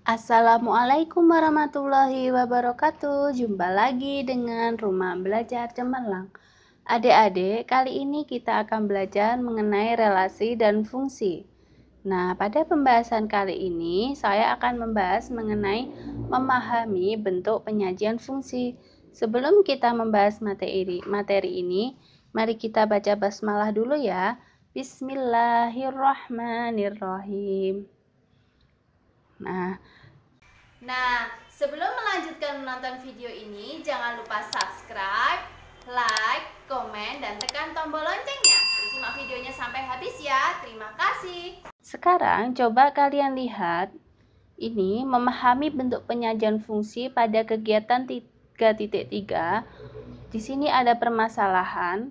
Assalamualaikum warahmatullahi wabarakatuh. Jumpa lagi dengan Rumah Belajar Cemerlang. Adik-adik, kali ini kita akan belajar mengenai relasi dan fungsi. Nah, pada pembahasan kali ini saya akan membahas mengenai memahami bentuk penyajian fungsi. Sebelum kita membahas materi ini, mari kita baca basmalah dulu ya. Bismillahirrahmanirrahim. Nah, sebelum melanjutkan menonton video ini, jangan lupa subscribe, like, komen, dan tekan tombol loncengnya. Simak videonya sampai habis ya. Terima kasih. Sekarang coba kalian lihat, ini memahami bentuk penyajian fungsi pada kegiatan 3.3. Di sini ada permasalahan.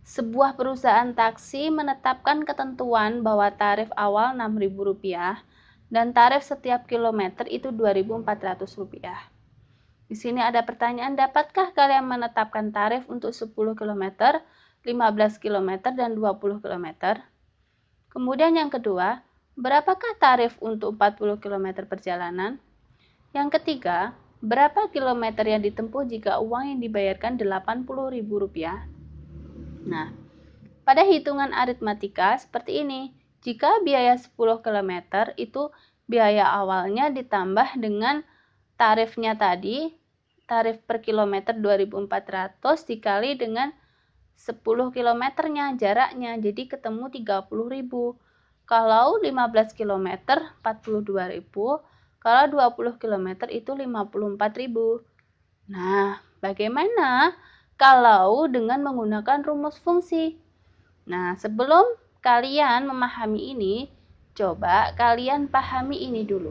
Sebuah perusahaan taksi menetapkan ketentuan bahwa tarif awal Rp6.000 dan tarif setiap kilometer itu Rp2.400. Di sini ada pertanyaan, dapatkah kalian menetapkan tarif untuk 10 km, 15 km, dan 20 km? Kemudian yang kedua, berapakah tarif untuk 40 km perjalanan? Yang ketiga, berapa kilometer yang ditempuh jika uang yang dibayarkan Rp80.000? Nah, pada hitungan aritmatika seperti ini. Jika biaya 10 km itu biaya awalnya ditambah dengan tarifnya tadi, tarif per kilometer 2.400 dikali dengan 10 kilometernya jaraknya, jadi ketemu 30.000. Kalau 15 km 42.000, kalau 20 km itu 54.000. Nah, bagaimana kalau dengan menggunakan rumus fungsi? Nah, sebelum kalian memahami ini, coba kalian pahami ini dulu.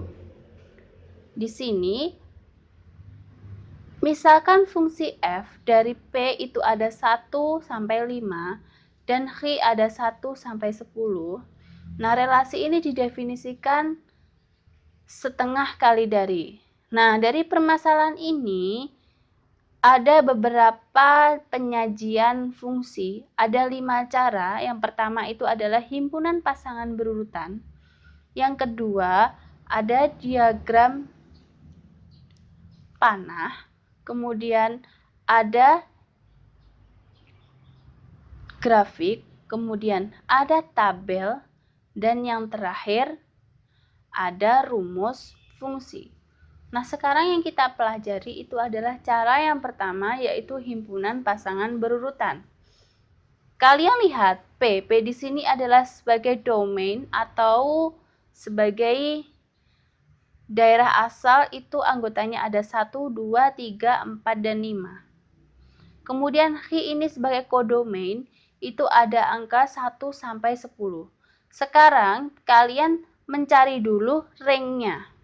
Di sini, misalkan fungsi f dari p itu ada 1 sampai 5 dan h ada 1 sampai 10. Nah, relasi ini didefinisikan setengah kali dari. Nah, dari permasalahan ini, ada beberapa penyajian fungsi, ada 5 cara. Yang pertama itu adalah himpunan pasangan berurutan. Yang kedua, ada diagram panah. Kemudian ada grafik, kemudian ada tabel, dan yang terakhir ada rumus fungsi. Nah, sekarang yang kita pelajari itu adalah cara yang pertama, yaitu himpunan pasangan berurutan. Kalian lihat, P di sini adalah sebagai domain atau sebagai daerah asal, itu anggotanya ada 1, 2, 3, 4, dan 5. Kemudian H ini sebagai kodomain, itu ada angka 1 sampai 10. Sekarang kalian mencari dulu rank-nya.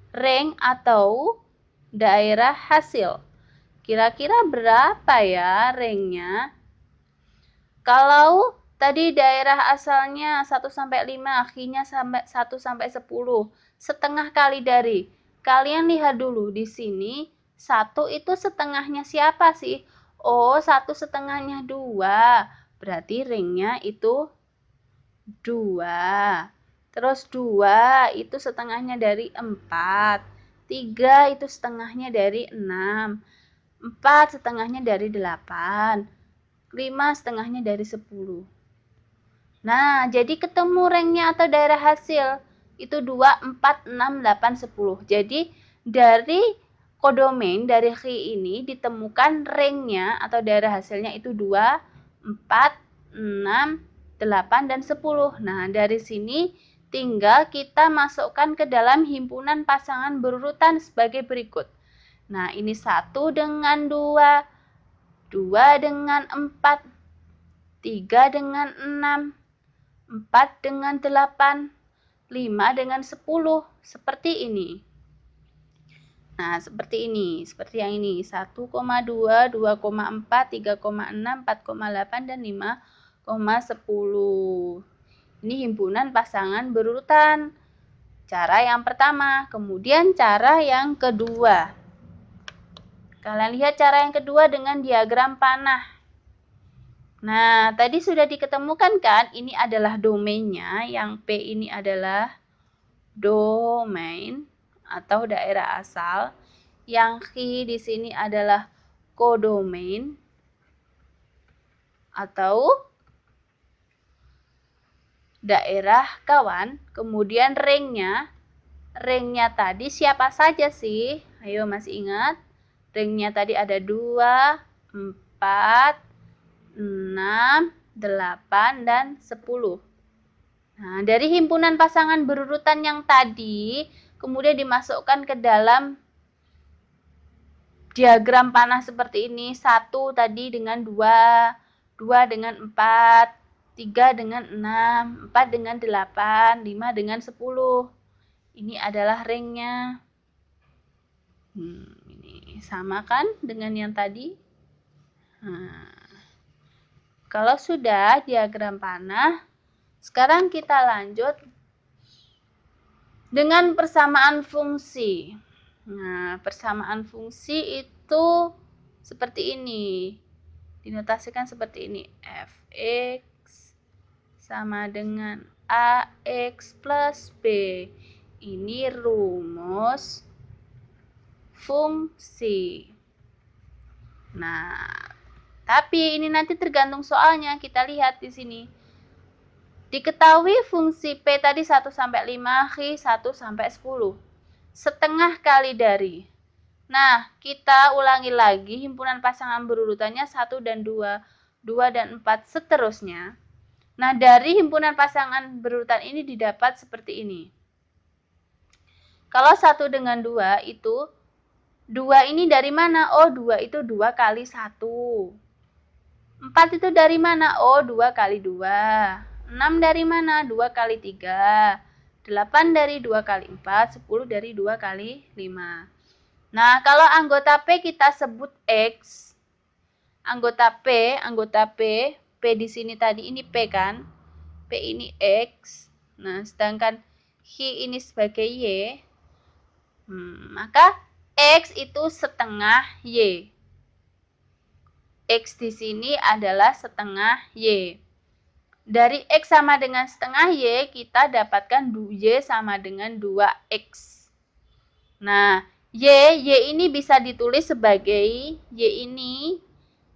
Rank atau daerah hasil. Kira-kira berapa ya ranknya? Kalau tadi daerah asalnya 1 sampai 5, akhirnya sampai 1 sampai 10, setengah kali dari. Kalian lihat dulu di sini, 1 itu setengahnya siapa sih? Oh, 1 setengahnya 2. Berarti ranknya itu 2. Terus 2 itu setengahnya dari 4. 3 itu setengahnya dari 6. 4 setengahnya dari 8. 5 setengahnya dari 10. Nah, jadi ketemu ranknya atau daerah hasil. Itu 2, 4, 6, 8, 10. Jadi dari kodomain dari H ini ditemukan ranknya atau daerah hasilnya itu 2, 4, 6, 8, dan 10. Nah, dari sini tinggal kita masukkan ke dalam himpunan pasangan berurutan sebagai berikut. Nah, ini 1 dengan 2, 2 dengan 4, 3 dengan 6, 4 dengan 8, 5 dengan 10. Seperti ini. Nah, seperti ini. Seperti yang ini. 1,2, 2,4, 3,6, 4,8, dan 5,10. Ini himpunan pasangan berurutan. Cara yang pertama. Kemudian cara yang kedua. Kalian lihat cara yang kedua dengan diagram panah. Nah, tadi sudah diketemukan kan? Ini adalah domainnya. Yang P ini adalah domain atau daerah asal. Yang Xi di sini adalah kodomain atau daerah kawan. Kemudian ringnya tadi siapa saja sih? Ayo, masih ingat? Ringnya tadi ada 2, 4, 6, 8, dan 10. Nah, dari himpunan pasangan berurutan yang tadi, kemudian dimasukkan ke dalam diagram panah seperti ini. 1 tadi dengan 2, 2 dengan 4, 3 dengan 6, 4 dengan 8, 5 dengan 10. Ini adalah ringnya. Ini sama kan dengan yang tadi? Nah, kalau sudah diagram panah, sekarang kita lanjut dengan persamaan fungsi. Nah, persamaan fungsi itu seperti ini. Dinotasikan seperti ini. Fx sama dengan AX plus B. Ini rumus fungsi. Nah, tapi ini nanti tergantung soalnya. Kita lihat di sini. Diketahui fungsi P tadi 1 sampai 5, Xi 1 sampai 10. Setengah kali dari. Nah, kita ulangi lagi himpunan pasangan berurutannya 1 dan 2, 2 dan 4, seterusnya. Nah, dari himpunan pasangan berurutan ini didapat seperti ini. Kalau 1 dengan 2 itu, 2 ini dari mana? Oh, 2 itu 2 kali 1. 4 itu dari mana? Oh, 2 kali 2. 6 dari mana? 2 kali 3. 8 dari 2 kali 4. 10 dari 2 kali 5. Nah, kalau anggota P kita sebut X. Anggota P, P di sini tadi ini P kan? P ini X. Nah, sedangkan Xi ini sebagai Y. Maka X itu setengah Y. X di sini adalah setengah Y. Dari X sama dengan setengah Y, kita dapatkan Y sama dengan 2X. Nah, Y ini bisa ditulis sebagai Y ini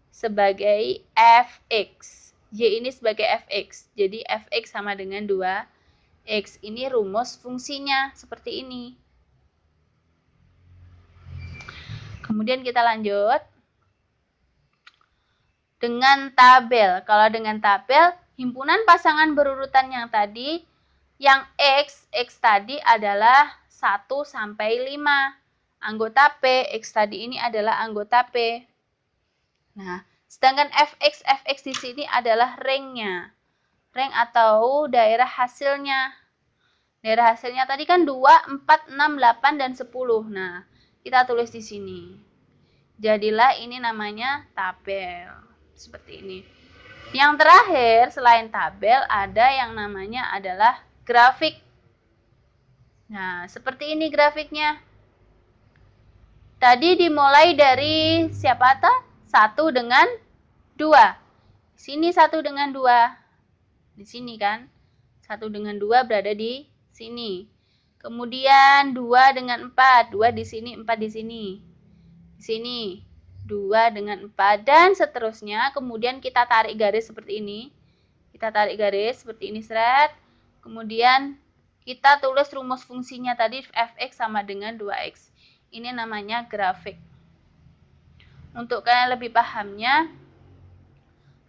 sebagai Fx. Y ini sebagai Fx. Jadi Fx sama dengan 2X. Ini rumus fungsinya seperti ini. Kemudian kita lanjut dengan tabel. Kalau dengan tabel, himpunan pasangan berurutan yang tadi, yang X tadi adalah 1 sampai 5. Anggota P, X tadi ini adalah anggota P. Nah, sedangkan Fx di sini adalah ringnya. Ring atau daerah hasilnya. Daerah hasilnya tadi kan 2, 4, 6, 8, dan 10. Nah, kita tulis di sini. Jadilah ini namanya tabel. Seperti ini. Yang terakhir, selain tabel, ada yang namanya adalah grafik. Nah, seperti ini grafiknya. Tadi dimulai dari siapa tuh? 1 dengan 2. Sini 1 dengan 2. Di sini kan. 1 dengan 2 berada di sini. Kemudian 2 dengan 4. 2 di sini, 4 di sini. Di sini 2 dengan 4 dan seterusnya. Kemudian kita tarik garis seperti ini. Kita tarik garis seperti ini, seret. Kemudian kita tulis rumus fungsinya tadi Fx sama dengan 2x. Ini namanya grafik. Untuk kalian lebih pahamnya,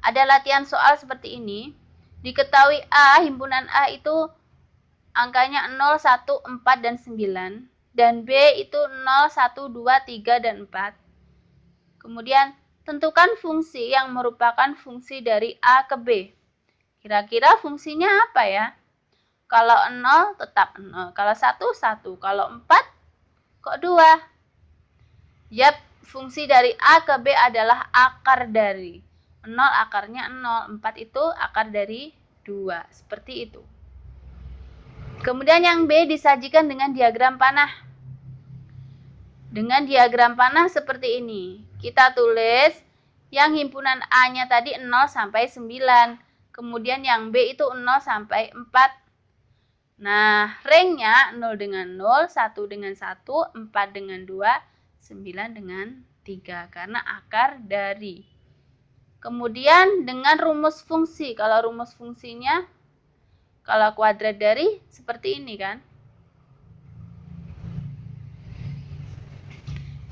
ada latihan soal seperti ini. Diketahui A, himpunan A itu angkanya 0, 1, 4, dan 9. Dan B itu 0, 1, 2, 3, dan 4. Kemudian, tentukan fungsi yang merupakan fungsi dari A ke B. Kira-kira fungsinya apa ya? Kalau 0, tetap 0. Kalau 1, 1. Kalau 4, kok 2? Yap, fungsi dari A ke B adalah akar dari 0, akarnya 0. 4 itu akar dari 2. Seperti itu. Kemudian yang B disajikan dengan diagram panah. Dengan diagram panah seperti ini. Kita tulis yang himpunan A-nya tadi 0 sampai 9. Kemudian yang B itu 0 sampai 4. Nah, rangnya 0 dengan 0, 1 dengan 1, 4 dengan 2, 9 dengan 3. Karena akar dari. Kemudian dengan rumus fungsi. Kalau rumus fungsinya, kalau kuadrat dari seperti ini kan.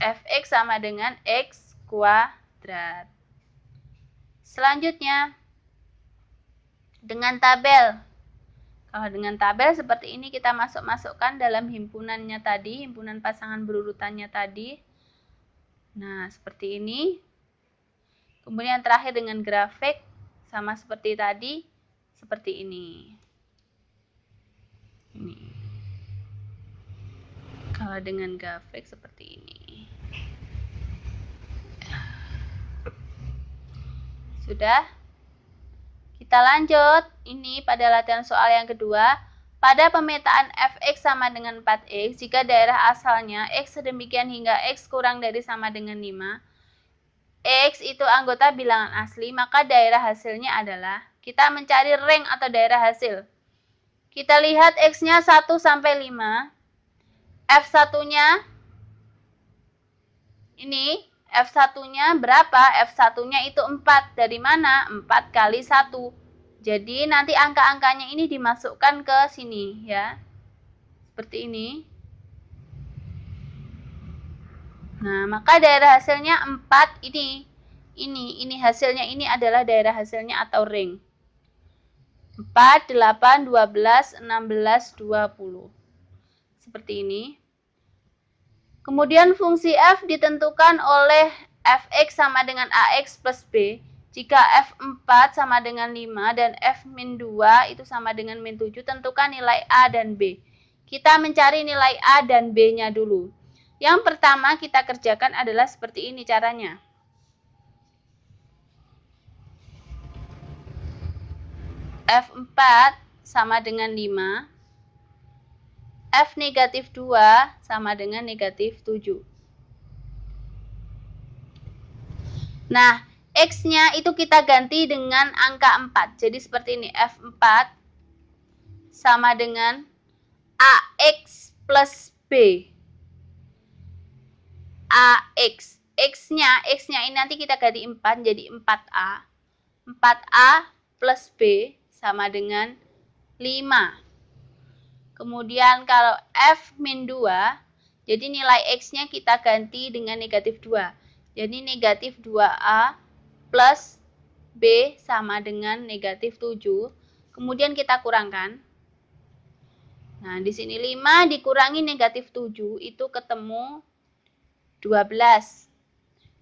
Fx sama dengan x kuadrat. Selanjutnya, dengan tabel. Kalau dengan tabel seperti ini kita masukkan dalam himpunannya tadi, himpunan pasangan berurutannya tadi. Nah, seperti ini. Kemudian terakhir dengan grafik, sama seperti tadi, seperti ini. Ini. Kalau dengan grafik seperti ini. Sudah? Kita lanjut. Ini pada latihan soal yang kedua. Pada pemetaan fx sama dengan 4x, jika daerah asalnya x sedemikian hingga x kurang dari sama dengan 5, x itu anggota bilangan asli, maka daerah hasilnya adalah, kita mencari rank atau daerah hasil. Kita lihat x-nya 1 sampai 5. F1-nya ini, F1-nya berapa? F1-nya itu 4. Dari mana? 4 kali 1. Jadi nanti angka-angkanya ini dimasukkan ke sini ya. Seperti ini. Nah, maka daerah hasilnya 4 ini. Ini hasilnya, ini adalah daerah hasilnya atau ring. 4, 8, 12, 16, 20. Seperti ini. Kemudian fungsi f ditentukan oleh fx sama dengan ax plus b. Jika f4 sama dengan 5 dan f-2 itu sama dengan min 7, tentukan nilai a dan b. Kita mencari nilai a dan b-nya dulu. Yang pertama kita kerjakan adalah seperti ini caranya. F4 sama dengan 5. F negatif 2 sama dengan negatif 7. Nah, X-nya itu kita ganti dengan angka 4. Jadi seperti ini, F4 sama dengan AX plus B. AX. X-nya ini nanti kita ganti 4 jadi 4A. 4A plus B sama dengan 5. Kemudian kalau F-2, jadi nilai X-nya kita ganti dengan negatif 2. Jadi negatif 2A plus B sama dengan negatif 7. Kemudian kita kurangkan. Nah, di sini 5 dikurangi negatif 7 itu ketemu 12.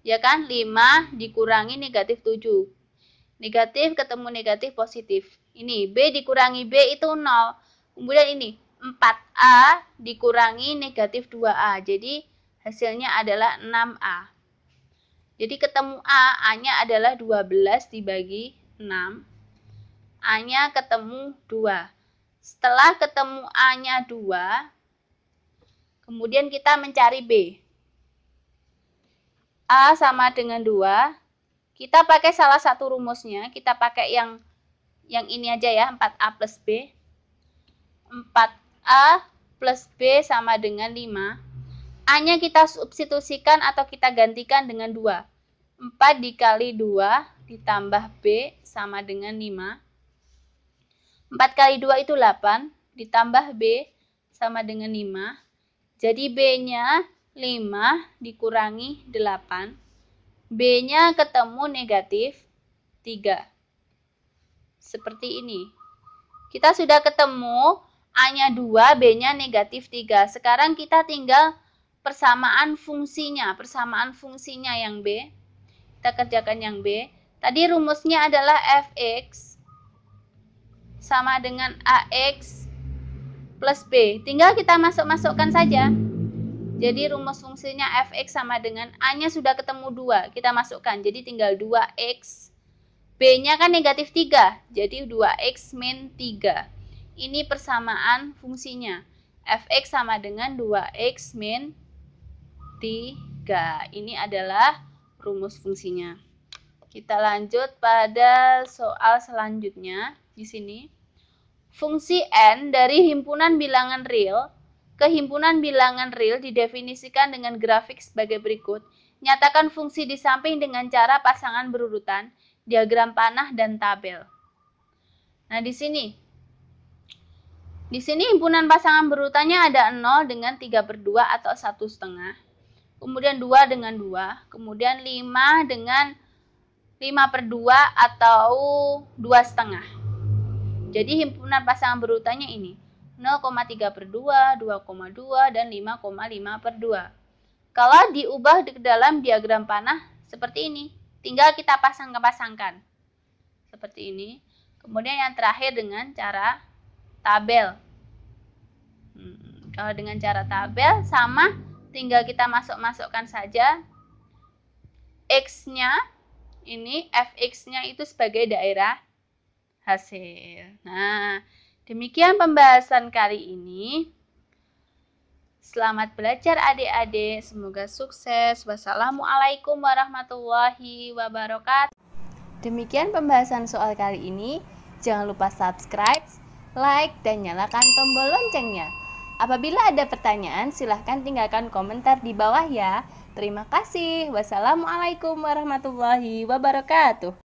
Ya kan? 5 dikurangi negatif 7. Negatif ketemu negatif positif. Ini B dikurangi B itu 0. Kemudian ini 4A dikurangi negatif 2A. Jadi hasilnya adalah 6A. Jadi ketemu A, A-nya adalah 12 dibagi 6. A-nya ketemu 2. Setelah ketemu A-nya 2, kemudian kita mencari B. A sama dengan 2. Kita pakai salah satu rumusnya. Kita pakai yang ini aja ya, 4A plus B. 4A plus B sama dengan 5. A-nya kita substitusikan atau kita gantikan dengan 2. 4 dikali 2 ditambah B sama dengan 5. 4 kali 2 itu 8. Ditambah B sama dengan 5. Jadi B-nya 5 dikurangi 8. B-nya ketemu negatif 3. Seperti ini. Kita sudah ketemu A-nya 2, B-nya negatif 3. Sekarang kita tinggal persamaan fungsinya. Persamaan fungsinya yang B. Kita kerjakan yang B. Tadi rumusnya adalah Fx sama dengan Ax plus B. Tinggal kita masukkan saja. Jadi rumus fungsinya Fx sama dengan A-nya sudah ketemu 2. Kita masukkan. Jadi tinggal 2x. B-nya kan negatif 3. Jadi 2x min 3. Ini persamaan fungsinya. Fx sama dengan 2x min 3. Ini adalah rumus fungsinya. Kita lanjut pada soal selanjutnya di sini. fungsi n dari himpunan bilangan real ke himpunan bilangan real didefinisikan dengan grafik sebagai berikut. Nyatakan fungsi di samping dengan cara pasangan berurutan, diagram panah, dan tabel. Nah, di sini himpunan pasangan berurutannya ada 0 dengan 3/2 atau 1/2. Kemudian 2 dengan 2. Kemudian 5 dengan 5/2 atau 2/2. Jadi himpunan pasangan berurutannya ini 0,3/2, 2,2, dan 5,5/2. Kalau diubah ke dalam diagram panah seperti ini, tinggal kita pasangkan seperti ini. Kemudian yang terakhir dengan cara tabel. Kalau dengan cara tabel sama, tinggal kita masukkan saja x-nya ini, fx-nya itu sebagai daerah hasil. Nah, demikian pembahasan kali ini. Selamat belajar adik-adik, semoga sukses. Wassalamualaikum warahmatullahi wabarakatuh. Demikian pembahasan soal kali ini. Jangan lupa subscribe, like, dan nyalakan tombol loncengnya. Apabila ada pertanyaan, silahkan tinggalkan komentar di bawah ya. Terima kasih. Wassalamualaikum warahmatullahi wabarakatuh.